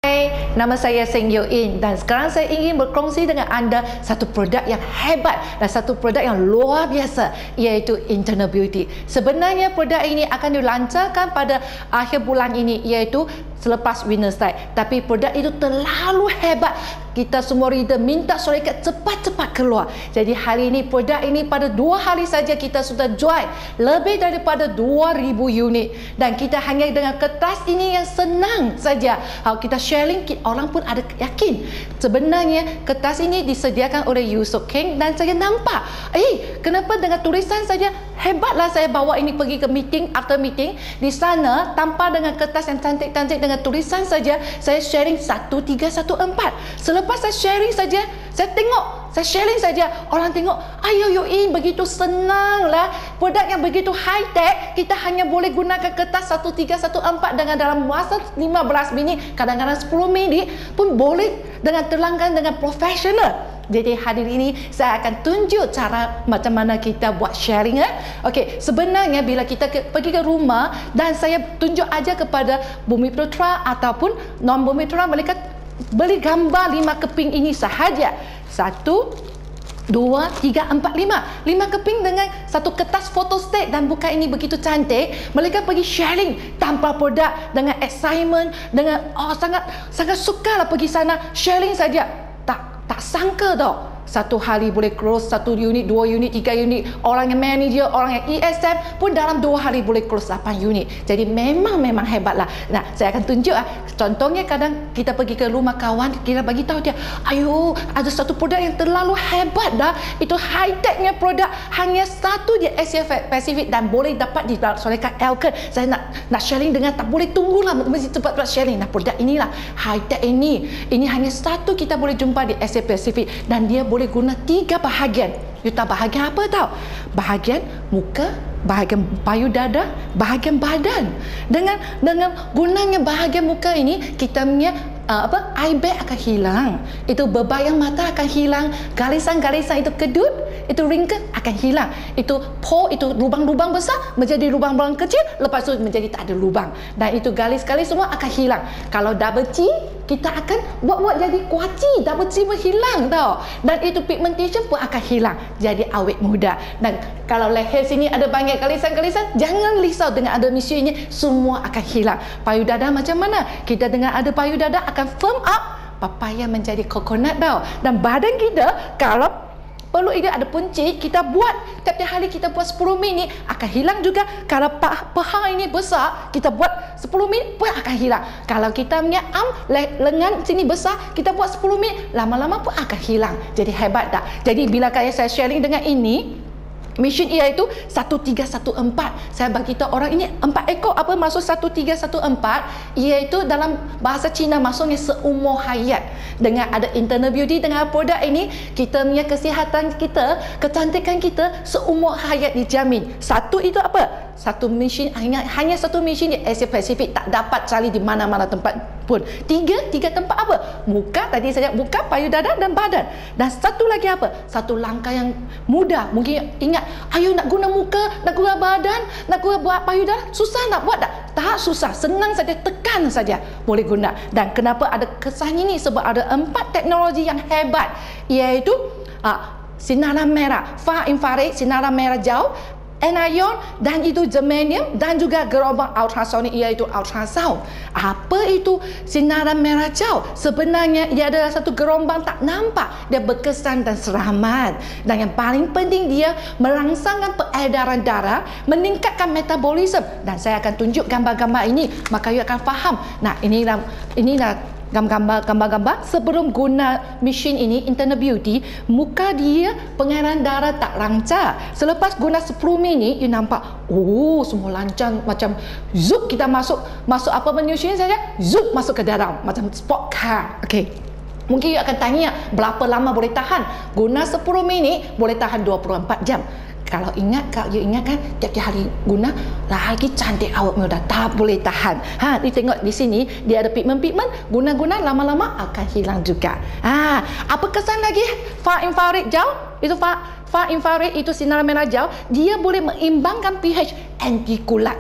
Hai, nama saya Seng Yo In dan sekarang saya ingin berkongsi dengan anda satu produk yang hebat dan satu produk yang luar biasa, iaitu Internal Beauty. Sebenarnya produk ini akan dilancarkan pada akhir bulan ini, iaitu selepas Winner's Tide. Tapi produk itu terlalu hebat, kita semua reader minta syarikat cepat-cepat keluar. Jadi hari ini produk ini pada 2 hari saja kita sudah jual lebih daripada 2,000 unit, dan kita hanya dengan kertas ini yang senang saja. Kalau kita sharing, orang pun ada yakin sebenarnya kertas ini disediakan oleh Yusof King, dan saya nampak kenapa dengan tulisan saja. Hebatlah saya bawa ini pergi ke meeting, after meeting di sana tanpa dengan kertas yang cantik-cantik, dengan tulisan saja saya sharing 1314. Selepas saya sharing saja, saya sharing saja, orang tengok, ayo Yoin, begitu senanglah, produk yang begitu high tech, kita hanya boleh gunakan kertas 1314 dengan dalam masa 15 minit, kadang-kadang 10 minit pun boleh dengan terlanggan dengan profesional. Jadi hari ini saya akan tunjuk cara macam mana kita buat sharing. Okey, sebenarnya bila kita pergi ke rumah dan saya tunjuk aja kepada Bumiputra ataupun non Bumiputra, mereka beli gambar 5 keping ini sahaja. 1, 2, 3, 4, 5 keping dengan satu kertas photostat, dan bukan ini begitu cantik. Mereka pergi sharing tanpa produk, dengan assignment, dengan sangat sukalah pergi sana sharing saja. Tak sangka tau, satu hari boleh close 1 unit, 2 unit, 3 unit. Orang yang manager, orang yang ESM pun dalam 2 hari boleh close 8 unit. Jadi memang hebatlah. Nah, saya akan tunjuk contohnya, kadang kita pergi ke rumah kawan, kita bagi tahu dia, ayo, ada satu produk yang terlalu hebat dah. Itu high technya produk, hanya satu je Asia Pacific dan boleh dapat di syarikat Elkon. Saya nak sharing dengan, tak boleh tunggulah, mesti cepat-cepat sharing. Nah, produk inilah high tech ini hanya satu kita boleh jumpa di Asia Pacific, dan dia boleh guna 3 bahagian. You tahu bahagian apa tau? Bahagian muka, bahagian payudara, bahagian badan. Dengan gunanya bahagian muka ini, kita punya eye bag akan hilang, itu berbayang mata akan hilang, galisan-galisan itu kedut, itu wrinkle akan hilang, itu pore, itu lubang-lubang besar menjadi lubang-lubang kecil, lepas itu menjadi tak ada lubang, dan itu galis-galis semua akan hilang. Kalau double chin, kita akan buat jadi kuaci, double chin pun hilang tau, dan itu pigmentation pun akan hilang, jadi awet muda. Dan kalau leher sini ada banyak galisan-galisan, jangan risau, dengan ada mesin ini semua akan hilang. Payudara macam mana? Kita dengan ada payudara akan firm up, papaya menjadi coconut tau. Dan badan kita kalau perlu ada puncit, kita buat tiap-tiap hari, kita buat 10 minit akan hilang juga. Kalau paha ini besar, kita buat 10 minit pun akan hilang. Kalau kita punya lengan sini besar, kita buat 10 minit, lama-lama pun akan hilang. Jadi hebat tak? Jadi bila saya sharing dengan ini, mesin iaitu 1314. Saya bagi tahu orang ini 4 ekor. Apa maksud 1314? Iaitu dalam bahasa Cina maksudnya seumur hayat. Dengan ada Internal Beauty, dengan produk ini, kita punya kesihatan kita, kecantikan kita seumur hayat dijamin. Satu itu apa? Satu mesin, hanya satu mesin di Asia Pacific, tak dapat cari di mana-mana tempat pun. Tiga tempat apa? Muka, tadi saya muka, payudara dan badan. Dan satu lagi apa? Satu langkah yang mudah. Mungkin ingat, ayo nak guna muka, nak guna badan, nak guna buat payudara, susah nak buat tak? Tak susah, senang saja, tekan saja boleh guna. Dan kenapa ada kesan ini? Sebab ada 4 teknologi yang hebat, iaitu sinaran merah, far infrared, sinaran merah jauh, anion, dan itu germanium, dan juga gelombang ultrasonic, iaitu ultrasound. Apa itu sinaran merah jauh? Sebenarnya ia adalah satu gelombang tak nampak, dia berkesan dan selamat, dan yang paling penting dia merangsangkan peredaran darah, meningkatkan metabolisme. Dan saya akan tunjuk gambar-gambar ini, maka you akan faham. Nah, inilah gambar-gambar sebelum guna mesin ini, Internal Beauty. Muka dia pengairan darah tak lancar. Selepas guna 10 minit, you nampak, semua lancar, macam zoom, kita masuk apa menyusun saja, zoom masuk ke dalam, macam sport car. Okey, mungkin you akan tanya, berapa lama boleh tahan? Guna 10 minit boleh tahan 24 jam. Kalau you ingat kan, tiap-tiap hari guna, lagi cantik awak muda, tak boleh tahan. Ni tengok di sini, dia ada pigment, guna-guna lama-lama akan hilang juga. Apa kesan lagi? Far infrared jauh, itu far infrared itu sinar merah jauh, dia boleh mengimbangkan pH antikulat.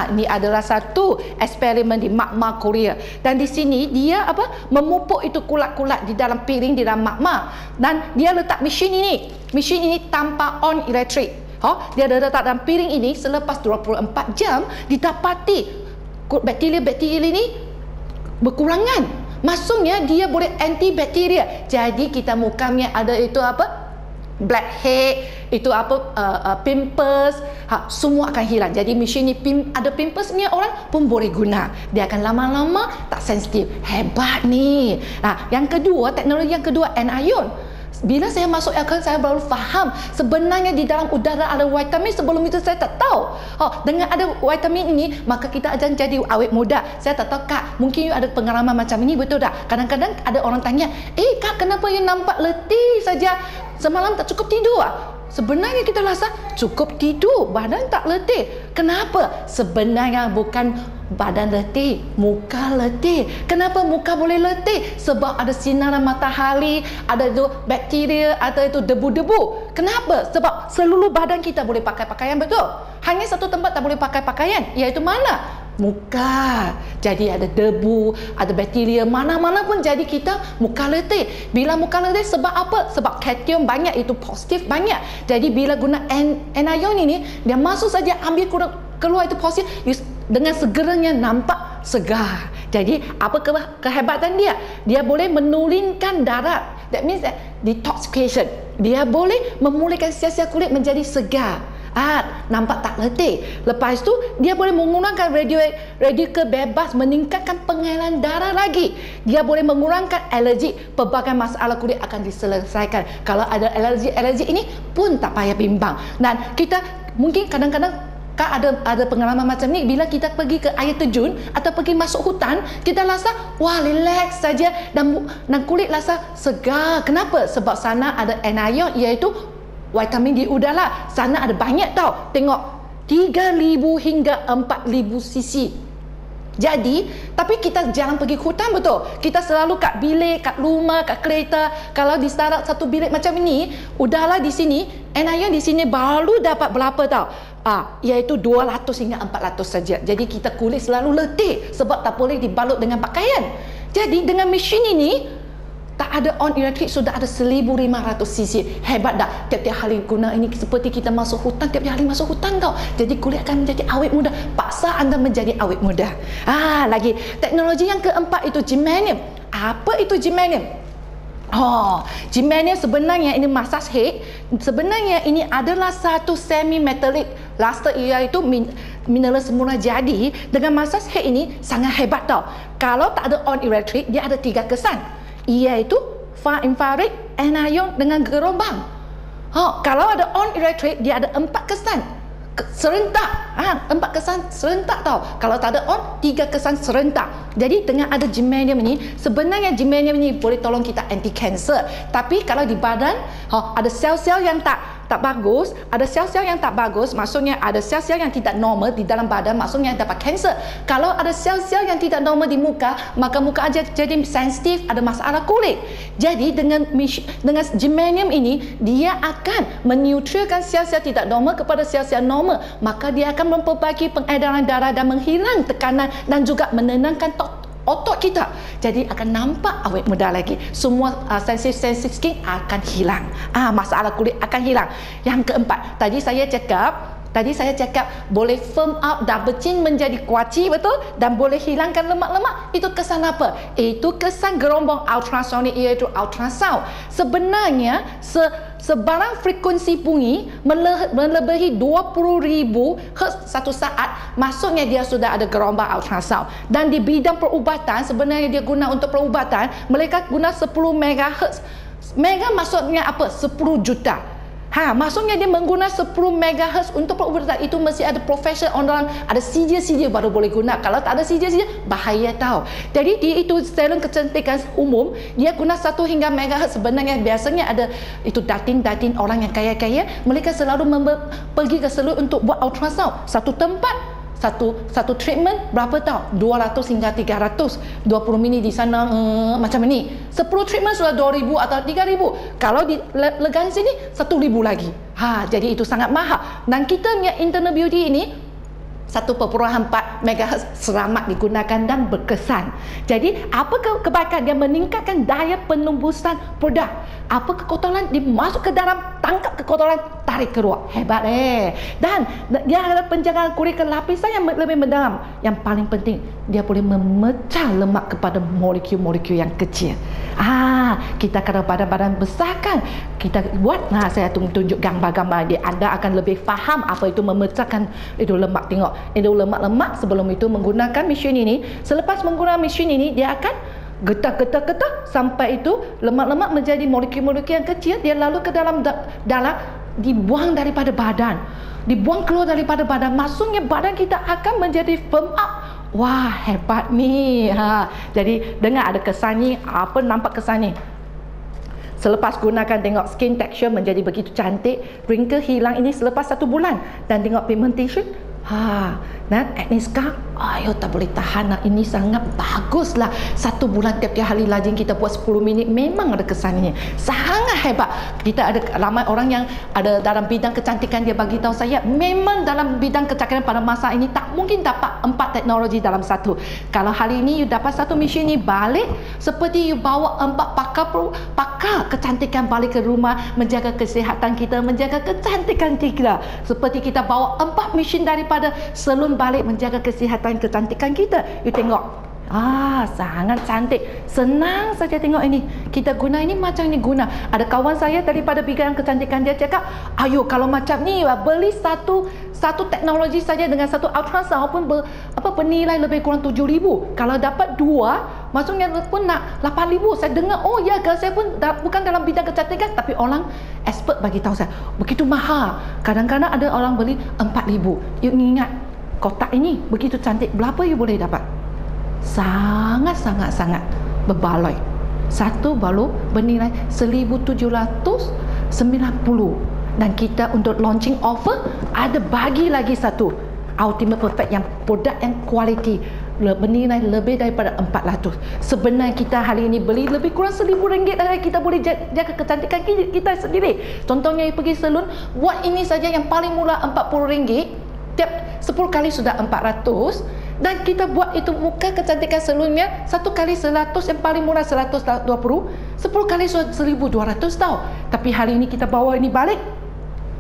Ini adalah satu eksperimen di magma Korea. Dan di sini dia memupuk itu kulat-kulat di dalam piring, di dalam magma. Dan dia letak mesin ini. Mesin ini tanpa on elektrik. Dia letak dalam piring ini, selepas 24 jam didapati bakteria-bakteria ini berkurangan. Maksudnya dia boleh antibakteria. Jadi kita mukamnya ada itu blackhead, itu pimples, semua akan hilang. Jadi mesin ni ada pimples ni orang pun boleh guna. Dia akan lama-lama tak sensitif. Hebat ni. Yang kedua, teknologi yang kedua, anion. Bila saya masuk akal, saya baru faham sebenarnya di dalam udara ada vitamin. Sebelum itu saya tak tahu. Dengan ada vitamin ini, maka kita akan jadi awet muda. Saya tak tahu, Kak, mungkin you ada pengalaman macam ini, betul tak? Kadang-kadang ada orang tanya, Kak, kenapa you nampak letih saja? Semalam tak cukup tidur? Sebenarnya kita rasa cukup tidur, badan tak letih. Kenapa? Sebenarnya bukan badan letih, muka letih. Kenapa muka boleh letih? Sebab ada sinaran matahari, ada itu bakteria, ada itu debu-debu. Kenapa? Sebab seluruh badan kita boleh pakai pakaian, betul? Hanya satu tempat tak boleh pakai pakaian, iaitu mana? Muka. Jadi ada debu, ada bakteria, mana-mana pun jadi kita muka letih. Bila muka letih sebab apa? Sebab kation banyak, itu positif banyak. Jadi bila guna anion ini, dia masuk saja ambil keluar itu positif, dengan segeranya nampak segar. Jadi apa kehebatan dia? Dia boleh menurunkan darah. That means detoxification. Dia boleh memulihkan sel-sel kulit menjadi segar. Nampak tak letih. Lepas tu dia boleh mengurangkan radikal bebas, meningkatkan pengaliran darah lagi. Dia boleh mengurangkan alergi. Pelbagai masalah kulit akan diselesaikan. Kalau ada alergi ini pun tak payah bimbang. Dan kita mungkin kadang-kadang ada pengalaman macam ni, bila kita pergi ke air terjun atau pergi masuk hutan, kita rasa wah, relax saja dan kulit rasa segar. Kenapa? Sebab sana ada anion, iaitu vitamin di udara. Sana ada banyak tau. Tengok, 3,000 hingga 4,000 cc. Jadi, tapi kita jarang pergi ke hutan, betul? Kita selalu kat bilik, kat rumah, kat kereta. Kalau di start satu bilik macam ini, udahlah di sini, anion di sini baru dapat berapa tau? Iaitu 200 hingga 400 saja. Jadi kita kulit selalu letih sebab tak boleh dibalut dengan pakaian. Jadi dengan mesin ini, tak ada on elektrik, sudah ada 1,500 cc. Hebat dah. Tiap-tiap hari guna ini seperti kita masuk hutan, tiap-tiap hari masuk hutan tau. Jadi kulit akan menjadi awet muda. Paksa anda menjadi awet muda. Lagi teknologi yang keempat itu germanium. Apa itu germanium? Germanium sebenarnya ini massage head. Sebenarnya ini adalah satu semi metallic luster, iaitu mineral semula jadi. Dengan massage head ini sangat hebat tau. Kalau tak ada on elektrik, dia ada 3 kesan, iaitu far infrared, anion dengan gelombang. Kalau ada on elektrik, dia ada 4 kesan serentak. 4 kesan serentak tau. Kalau tak ada on, 3 kesan serentak. Jadi dengan ada germanium ini, sebenarnya germanium ini boleh tolong kita anti kanser. Tapi kalau di badan ada sel-sel yang tak bagus, ada sel-sel yang tak bagus, maksudnya ada sel-sel yang tidak normal di dalam badan, maksudnya dapat kanser. Kalau ada sel-sel yang tidak normal di muka, maka muka aja jadi sensitif, ada masalah kulit. Jadi dengan germanium ini, dia akan menetralkan sel-sel tidak normal kepada sel-sel normal. Maka dia akan memperbaiki pengedaran darah dan menghilang tekanan dan juga menenangkan otot kita. Jadi akan nampak awet muda lagi. Semua sensitif skin akan hilang. Masalah kulit akan hilang. Yang keempat, tadi saya cakap boleh firm up double chin menjadi kuaci, betul? Dan boleh hilangkan lemak-lemak. Itu kesan apa? Itu kesan gelombang ultrasonik, iaitu ultrasound. Sebenarnya sebarang frekuensi bunyi melebihi 20,000 Hz satu saat, maksudnya dia sudah ada gelombang ultrasound. Dan di bidang perubatan, sebenarnya dia guna untuk perubatan, mereka guna 10 MHz. Mega maksudnya apa? 10 juta. Maksudnya dia menggunakan 10 MHz untuk perubatan. Itu mesti ada profesional, orang ada CJ baru boleh guna. Kalau tak ada CJ bahaya tau. Jadi dia itu salon kecantikan umum, dia guna 1 hingga MHz. Sebenarnya biasanya ada itu datin orang yang kaya-kaya, mereka selalu pergi ke salon untuk buat ultrasound. Satu tempat satu treatment berapa tahu? 200 hingga 300. 20 minit di sana macam ini. 10 treatment sudah 2,000 atau 3,000. Kalau di Legan sini 1,000 lagi. Jadi itu sangat mahal. Dan kita punya internal beauty ini 1.4 MHz selamat digunakan dan berkesan. Jadi apa kebaikan? Dia meningkatkan daya penembusan produk. Apa kekotoran dimasuk ke dalam, tangkap kekotoran, tarik keluar. Hebat Dan dia ada penjagaan kulit ke lapisan yang lebih mendalam. Yang paling penting, dia boleh memecah lemak kepada molekul-molekul yang kecil. Kita kalau badan-badan besar kan, kita buat, saya tunjuk gambar-gambar dia, anda akan lebih faham apa itu memecahkan itu lemak. Tengok, itu lemak-lemak sebelum itu menggunakan mesin ini. Selepas menggunakan mesin ini, dia akan getah sampai itu lemak-lemak menjadi molekul-molekul yang kecil. Dia lalu ke dalam dibuang daripada badan, dibuang keluar daripada badan. Maksudnya badan kita akan menjadi firm up. Wah, hebat ni. Jadi dengar ada kesan ni. Apa nampak kesan ni? Selepas gunakan, tengok skin texture menjadi begitu cantik, wrinkle hilang ini selepas 1 bulan. Dan tengok pigmentation, dan acne scar, ayo tak boleh tahan. Ini sangat baguslah. 1 bulan tiap-tiap hari lajin kita buat 10 minit, memang ada kesannya. Sangat hebat. Kita ada ramai orang yang ada dalam bidang kecantikan, dia bagi tahu saya, memang dalam bidang kecantikan pada masa ini tak mungkin dapat 4 teknologi dalam satu. Kalau hari ini you dapat satu mesin ni balik, seperti you bawa 4 pakar kecantikan balik ke rumah, menjaga kesihatan kita, menjaga kecantikan kita. Seperti kita bawa 4 mesin daripada salon balik, menjaga kesihatan kecantikan kita. You tengok, sangat cantik. Senang saja tengok ini. Kita guna ini macam ni guna. Ada kawan saya daripada bidang kecantikan, dia cakap, ayo kalau macam ni beli satu teknologi saja dengan satu ultrasound pun bernilai lebih kurang 7,000. Kalau dapat 2, maksudnya pun nak 8,000. Saya dengar, oh ya ke, saya pun bukan dalam bidang kecantikan, tapi orang expert bagi tahu saya begitu mahal. Kadang-kadang ada orang beli 4,000. You ingat, kotak ini begitu cantik, berapa you boleh dapat? Sangat berbaloi. Satu baloi bernilai 1,790. Dan kita untuk launching offer ada bagi lagi satu Ultimate Perfect yang produk yang kualiti bernilai lebih daripada 400. Sebenarnya kita hari ini beli lebih kurang RM1,000 saja, kita boleh jaga kecantikan kita sendiri. Contohnya you pergi salon, buat ini saja yang paling murah RM40, tiap 10 kali sudah 400. Dan kita buat itu muka kecantikan salonnya 1 kali 100, yang paling murah 120, 10 kali 1,200 tau. Tapi hari ini kita bawa ini balik,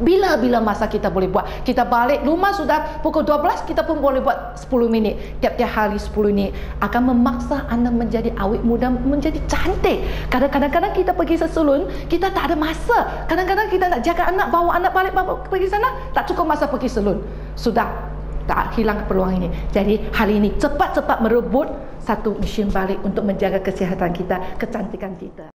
bila-bila masa kita boleh buat. Kita balik rumah sudah pukul 12, kita pun boleh buat 10 minit. Tiap-tiap hari 10 minit akan memaksa anda menjadi awet muda, menjadi cantik. Kadang-kadang kita pergi ke salon, kita tak ada masa. Kadang-kadang kita nak jaga anak, bawa anak balik pergi sana, tak cukup masa pergi salon. Sudah tak hilang peluang ini. Jadi hari ini cepat-cepat merebut satu mesin balik untuk menjaga kesihatan kita, kecantikan kita.